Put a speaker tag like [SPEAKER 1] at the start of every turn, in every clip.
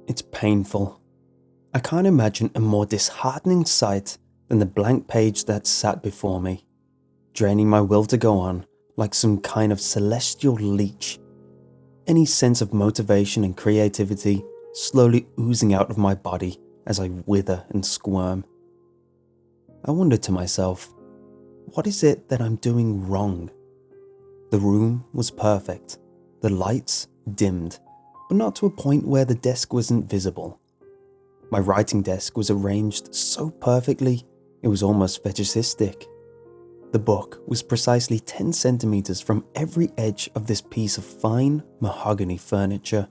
[SPEAKER 1] It's painful. I can't imagine a more disheartening sight than the blank page that sat before me, draining my will to go on like some kind of celestial leech. Any sense of motivation and creativity slowly oozing out of my body as I wither and squirm. I wondered to myself, what is it that I'm doing wrong? The room was perfect, the lights dimmed, but not to a point where the desk wasn't visible. My writing desk was arranged so perfectly, it was almost fetishistic. The book was precisely 10 centimeters from every edge of this piece of fine mahogany furniture.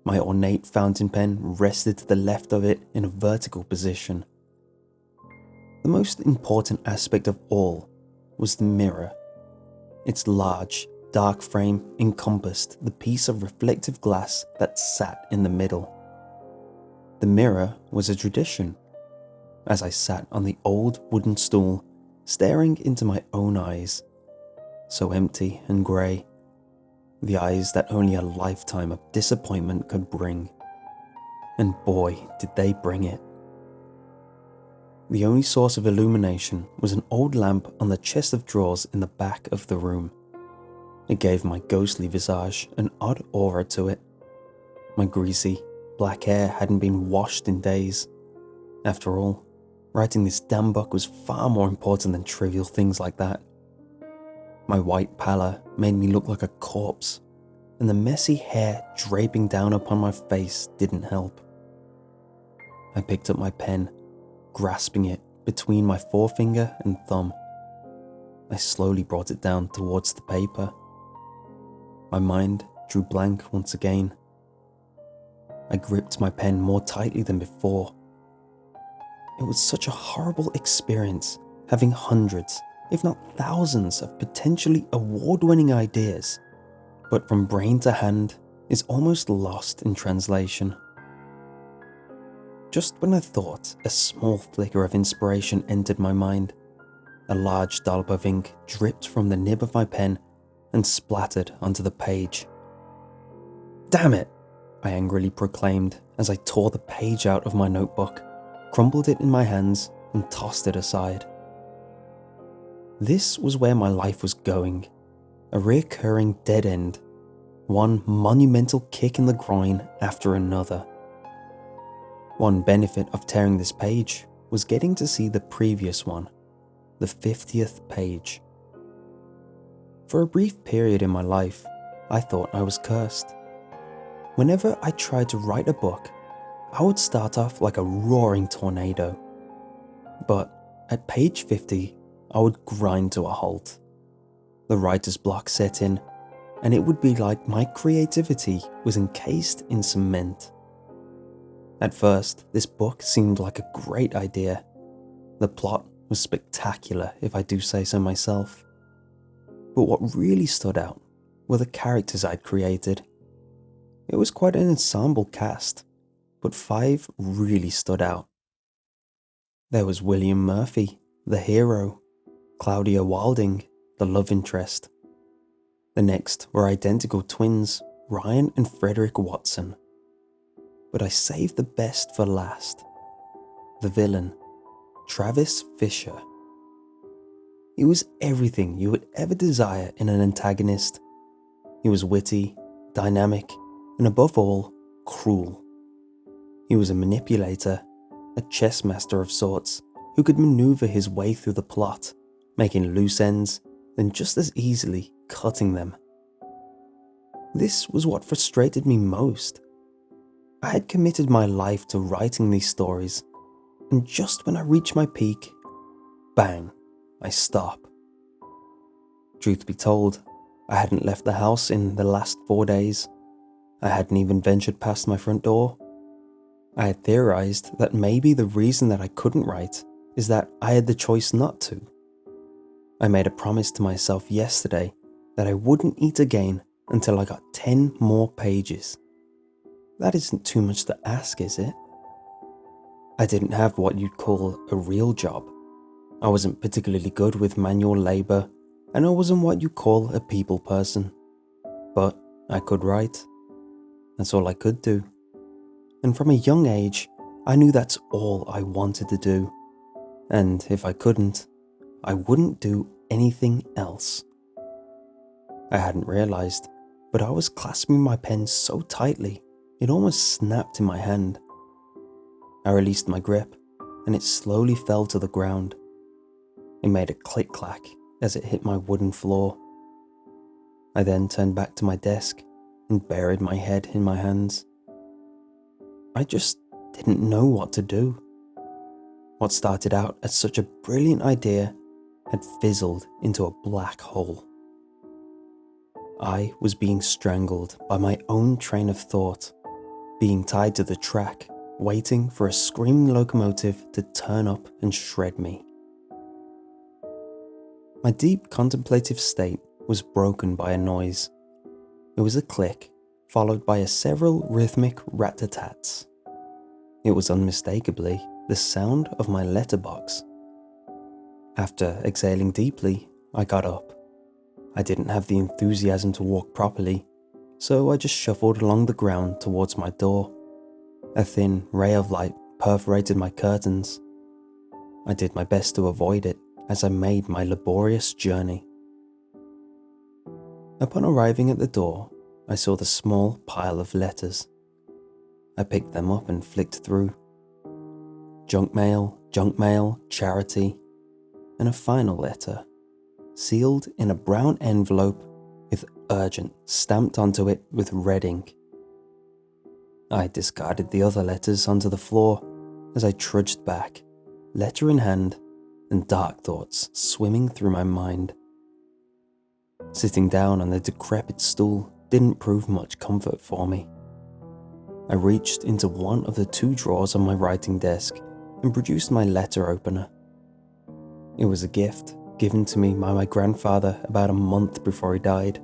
[SPEAKER 1] My ornate fountain pen rested to the left of it in a vertical position. The most important aspect of all was the mirror. Its large, dark frame encompassed the piece of reflective glass that sat in the middle. The mirror was a tradition. As I sat on the old wooden stool, staring into my own eyes, so empty and grey, the eyes that only a lifetime of disappointment could bring. And boy, did they bring it. The only source of illumination was an old lamp on the chest of drawers in the back of the room. It gave my ghostly visage an odd aura to it. My greasy, black hair hadn't been washed in days. After all, writing this damn book was far more important than trivial things like that. My white pallor made me look like a corpse, and the messy hair draping down upon my face didn't help. I picked up my pen, grasping it between my forefinger and thumb. I slowly brought it down towards the paper. My mind drew blank once again. I gripped my pen more tightly than before. It was such a horrible experience having hundreds, if not thousands, of potentially award-winning ideas, but from brain to hand is almost lost in translation. Just when I thought a small flicker of inspiration entered my mind, a large dollop of ink dripped from the nib of my pen and splattered onto the page. "Damn it!" I angrily proclaimed as I tore the page out of my notebook, crumpled it in my hands, and tossed it aside. This was where my life was going, a recurring dead end, one monumental kick in the groin after another. One benefit of tearing this page was getting to see the previous one, the 50th page. For a brief period in my life, I thought I was cursed. Whenever I tried to write a book, I would start off like a roaring tornado. But at page 50, I would grind to a halt. The writer's block set in, and it would be like my creativity was encased in cement. At first, this book seemed like a great idea. The plot was spectacular, if I do say so myself. But what really stood out were the characters I'd created. It was quite an ensemble cast, but 5 really stood out. There was William Murphy, the hero, Claudia Wilding, the love interest. The next were identical twins, Ryan and Frederick Watson. But I saved the best for last. The villain, Travis Fisher. He was everything you would ever desire in an antagonist. He was witty, dynamic, and above all, cruel. He was a manipulator, a chess master of sorts, who could maneuver his way through the plot, making loose ends, then just as easily cutting them. This was what frustrated me most. I had committed my life to writing these stories, and just when I reached my peak, bang, I stop. Truth be told, I hadn't left the house in the last 4 days. I hadn't even ventured past my front door. I had theorized that maybe the reason that I couldn't write is that I had the choice not to. I made a promise to myself yesterday that I wouldn't eat again until I got 10 more pages. That isn't too much to ask, is it? I didn't have what you'd call a real job. I wasn't particularly good with manual labor, and I wasn't what you call a people person. But I could write. That's all I could do. and from a young age, I knew that's all I wanted to do. And if I couldn't, I wouldn't do anything else. I hadn't realized, but I was clasping my pen so tightly, it almost snapped in my hand. I released my grip, and it slowly fell to the ground. It made a click-clack as it hit my wooden floor. I then turned back to my desk and buried my head in my hands. I just didn't know what to do. What started out as such a brilliant idea had fizzled into a black hole. I was being strangled by my own train of thought, being tied to the track, waiting for a screaming locomotive to turn up and shred me. My deep contemplative state was broken by a noise. It was a click, followed by several rhythmic rat-a-tats. It was unmistakably the sound of my letterbox. After exhaling deeply, I got up. I didn't have the enthusiasm to walk properly, so I just shuffled along the ground towards my door. A thin ray of light perforated my curtains. I did my best to avoid it as I made my laborious journey. Upon arriving at the door, I saw the small pile of letters. I picked them up and flicked through. Junk mail, charity, and a final letter, sealed in a brown envelope with urgent stamped onto it with red ink. I discarded the other letters onto the floor as I trudged back, letter in hand, and dark thoughts swimming through my mind. Sitting down on the decrepit stool didn't prove much comfort for me. I reached into one of the 2 drawers on my writing desk and produced my letter opener. It was a gift given to me by my grandfather about a month before he died.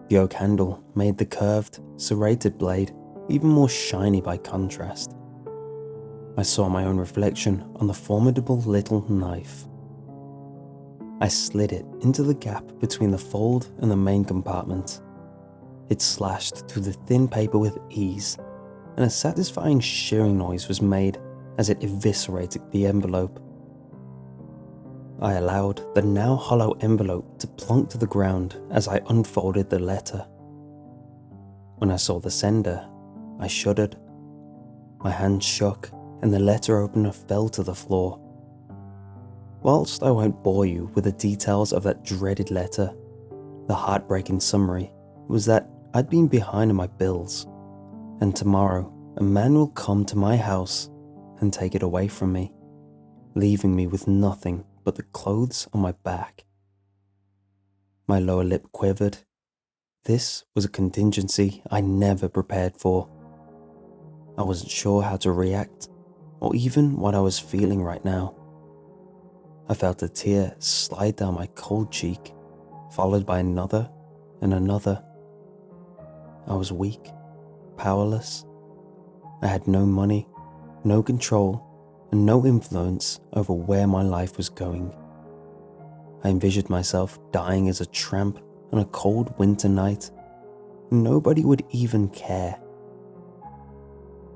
[SPEAKER 1] The oak handle made the curved, serrated blade even more shiny by contrast. I saw my own reflection on the formidable little knife. I slid it into the gap between the fold and the main compartment. It slashed through the thin paper with ease, and a satisfying shearing noise was made as it eviscerated the envelope. I allowed the now hollow envelope to plunk to the ground as I unfolded the letter. When I saw the sender, I shuddered. My hand shook and the letter opener fell to the floor. Whilst I won't bore you with the details of that dreaded letter, the heartbreaking summary was that I'd been behind on my bills, and tomorrow a man will come to my house and take it away from me, leaving me with nothing but the clothes on my back. My lower lip quivered. This was a contingency I never prepared for. I wasn't sure how to react, or even what I was feeling right now. I felt a tear slide down my cold cheek, followed by another and another. I was weak, powerless. I had no money, no control, and no influence over where my life was going. I envisioned myself dying as a tramp on a cold winter night. Nobody would even care.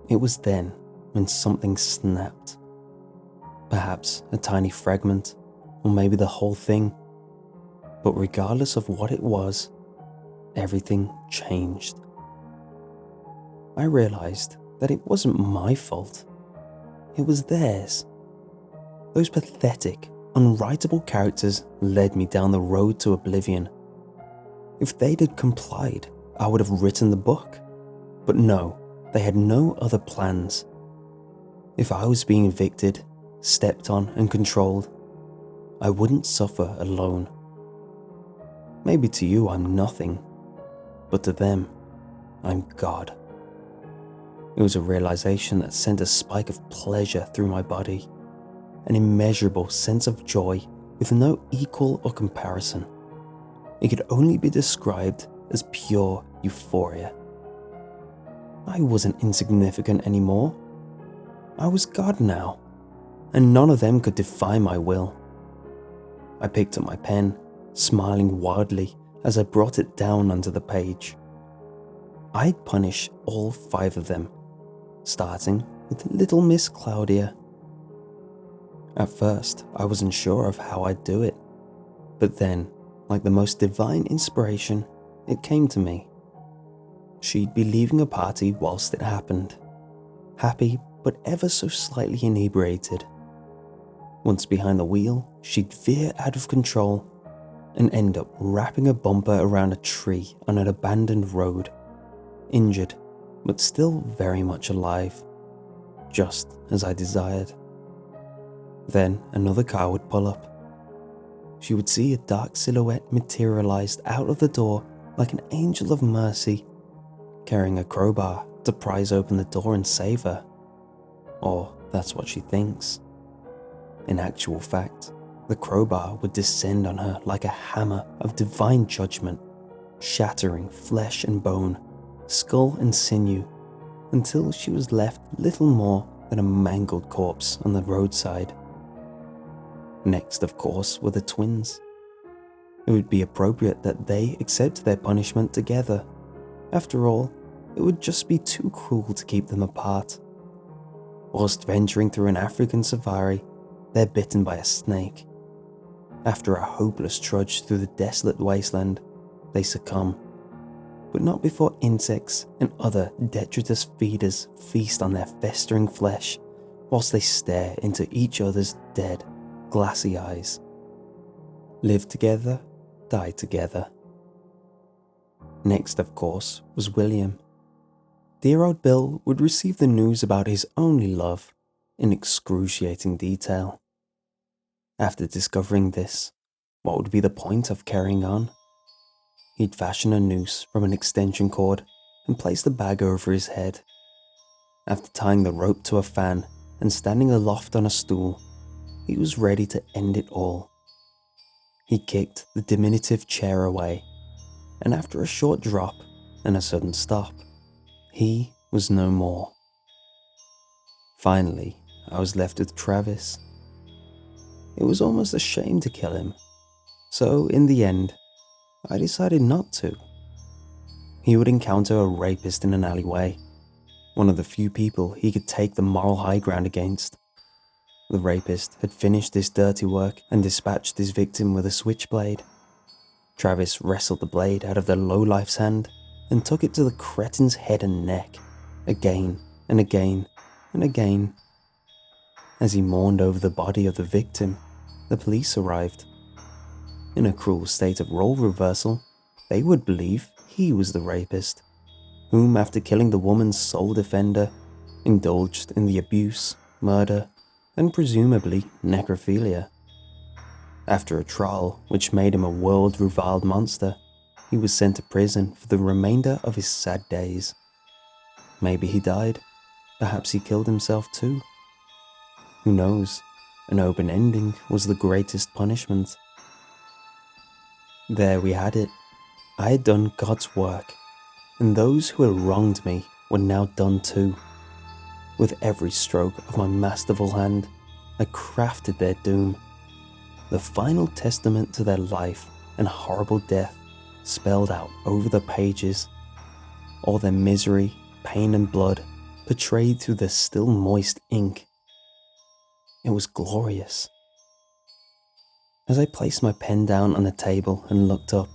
[SPEAKER 1] It was then when something snapped. Perhaps a tiny fragment, or maybe the whole thing. But regardless of what it was, everything changed. I realized that it wasn't my fault. It was theirs. Those pathetic, unwritable characters led me down the road to oblivion. If they'd had complied, I would have written the book. But no, they had no other plans. If I was being evicted, stepped on and controlled, I wouldn't suffer alone. Maybe to you I'm nothing, but to them, I'm God. It was a realization that sent a spike of pleasure through my body, an immeasurable sense of joy with no equal or comparison. It could only be described as pure euphoria. I wasn't insignificant anymore. I was God now, and none of them could defy my will. I picked up my pen, smiling wildly as I brought it down onto the page. I'd punish all 5 of them, starting with little Miss Claudia. At first, I wasn't sure of how I'd do it, but then, like the most divine inspiration, it came to me. She'd be leaving a party whilst it happened, happy but ever so slightly inebriated. Once behind the wheel, she'd veer out of control and end up wrapping a bumper around a tree on an abandoned road, injured but still very much alive, just as I desired. Then another car would pull up. She would see a dark silhouette materialized out of the door like an angel of mercy, carrying a crowbar to prise open the door and save her. Or that's what she thinks. In actual fact, the crowbar would descend on her like a hammer of divine judgment, shattering flesh and bone, skull and sinew, until she was left little more than a mangled corpse on the roadside. Next, of course, were the twins. It would be appropriate that they accept their punishment together. After all, it would just be too cruel to keep them apart. Whilst venturing through an African safari, they're bitten by a snake. After a hopeless trudge through the desolate wasteland, they succumb, but not before insects and other detritus feeders feast on their festering flesh whilst they stare into each other's dead, glassy eyes. Live together, die together. Next, of course, was William. Dear old Bill would receive the news about his only love in excruciating detail. After discovering this, what would be the point of carrying on? He'd fashion a noose from an extension cord and place the bag over his head. After tying the rope to a fan and standing aloft on a stool, he was ready to end it all. He kicked the diminutive chair away, and after a short drop and a sudden stop, he was no more. Finally, I was left with Travis. It was almost a shame to kill him, so in the end, I decided not to. He would encounter a rapist in an alleyway, one of the few people he could take the moral high ground against. The rapist had finished his dirty work and dispatched his victim with a switchblade. Travis wrestled the blade out of the lowlife's hand and took it to the cretin's head and neck, again and again and again. As he mourned over the body of the victim, the police arrived. In a cruel state of role reversal, they would believe he was the rapist, whom, after killing the woman's sole defender, indulged in the abuse, murder, and presumably necrophilia. After a trial which made him a world-reviled monster, he was sent to prison for the remainder of his sad days. Maybe he died. Perhaps he killed himself too. Who knows? An open ending was the greatest punishment. There we had it. I had done God's work, and those who had wronged me were now done too. With every stroke of my masterful hand, I crafted their doom, the final testament to their life and horrible death spelled out over the pages, all their misery, pain and blood portrayed through the still moist ink. It was glorious. As I placed my pen down on the table and looked up,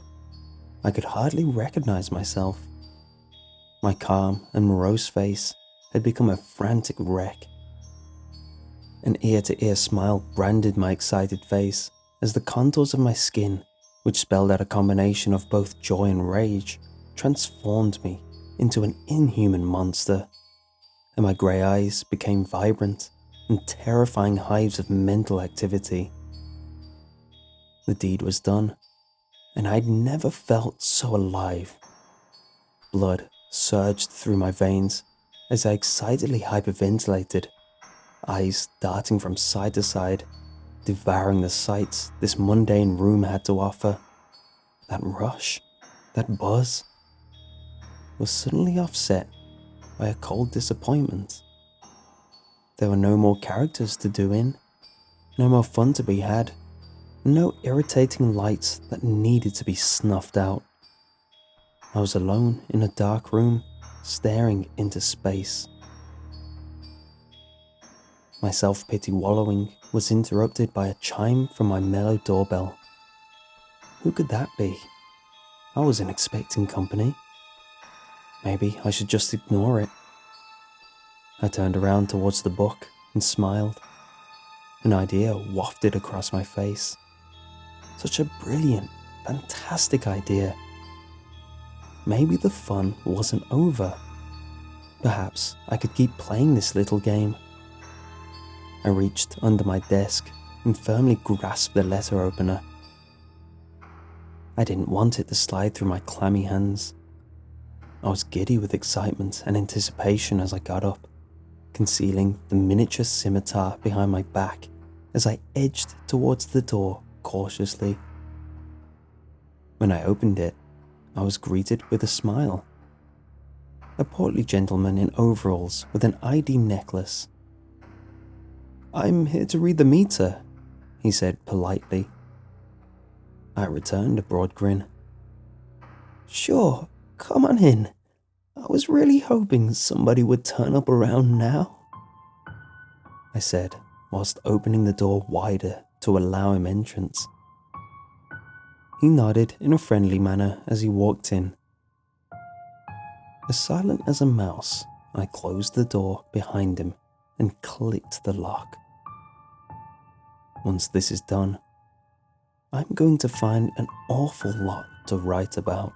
[SPEAKER 1] I could hardly recognize myself. My calm and morose face had become a frantic wreck. An ear-to-ear smile branded my excited face as the contours of my skin, which spelled out a combination of both joy and rage, transformed me into an inhuman monster, and my grey eyes became vibrant and terrifying hives of mental activity. The deed was done, and I'd never felt so alive. Blood surged through my veins as I excitedly hyperventilated, eyes darting from side to side, devouring the sights this mundane room had to offer. That rush, that buzz, was suddenly offset by a cold disappointment. There were no more characters to do in, no more fun to be had, no irritating lights that needed to be snuffed out. I was alone in a dark room, staring into space. My self-pity wallowing was interrupted by a chime from my mellow doorbell. Who could that be? I wasn't expecting company. Maybe I should just ignore it. I turned around towards the book and smiled. An idea wafted across my face. Such a brilliant, fantastic idea. Maybe the fun wasn't over. Perhaps I could keep playing this little game. I reached under my desk and firmly grasped the letter opener. I didn't want it to slide through my clammy hands. I was giddy with excitement and anticipation as I got up, concealing the miniature scimitar behind my back as I edged towards the door cautiously. When I opened it, I was greeted with a smile. A portly gentleman in overalls with an ID necklace. "I'm here to read the meter," he said politely. I returned a broad grin. "Sure, come on in. I was really hoping somebody would turn up around now," I said, whilst opening the door wider to allow him entrance. He nodded in a friendly manner as he walked in. As silent as a mouse, I closed the door behind him and clicked the lock. Once this is done, I'm going to find an awful lot to write about.